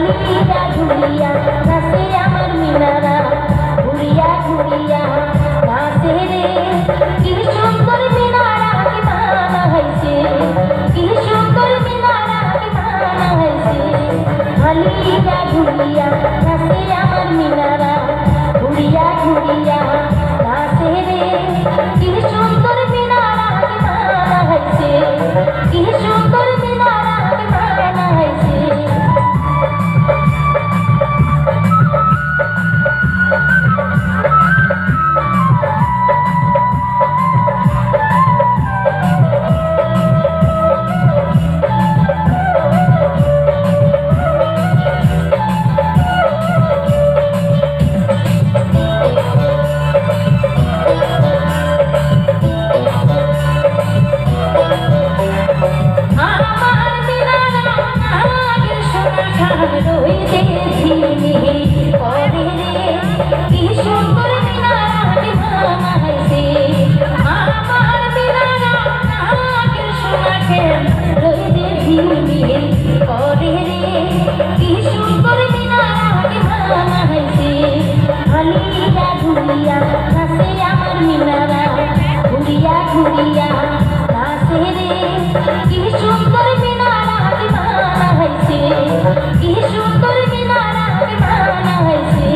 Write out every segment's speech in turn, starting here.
ঘুরিয়া ঘুরিয়া নাচে আমার মিনারা, ঘুরিয়া ঘুরিয়া নাচে রে। কি সুন্দর মিনারা কি বানা হয়েছে, কি সুন্দর মিনারা কি বানা হয়েছে। ঘুরিয়া ঘুরিয়া নাচে আমার মিনারা, ঘুরিয়া ঘুরিয়া নাচে রে। কি সুন্দর মিনারা কি বানা হয়েছে, কি সুন্দর মিনারা কি বানা হয়েছে। ঘুরিয়া নাচে আমার মিনারা, ঘুরিয়া ঘুরিয়া নাচে রে। কি সুন্দর মিনারা কি বানা হয়েছে, কি সুন্দর মিনারা কি বানা হয়েছে।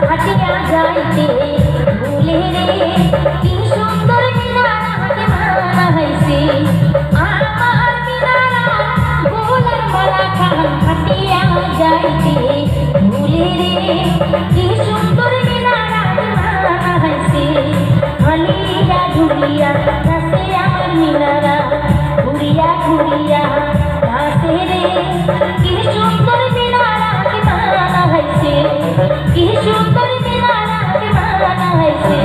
হাটিয়া যাইতে ভুলে রে, কি সুন্দর মিনারা কি বানা হয়েছে। আমার মিনারা ভোলার মালা খান হাটিয়া যাইতে ভুলে রে, কি সুন্দর মিনারা কি বানা হয়েছে। ঘুরিয়া ঘুরিয়া নাচে আমার মিনারা, ঘুরিয়া ঘুরিয়া নাচে রে। কি সুন্দর মিনারা কি বানা হয়েছে, কি সুন্দর মিনারা কি বানা হয়েছে।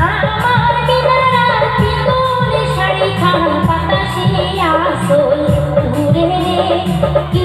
আমার মিনারার পিতলে শাড়ি খান বাতাসে আসল ঘুরে রে। কি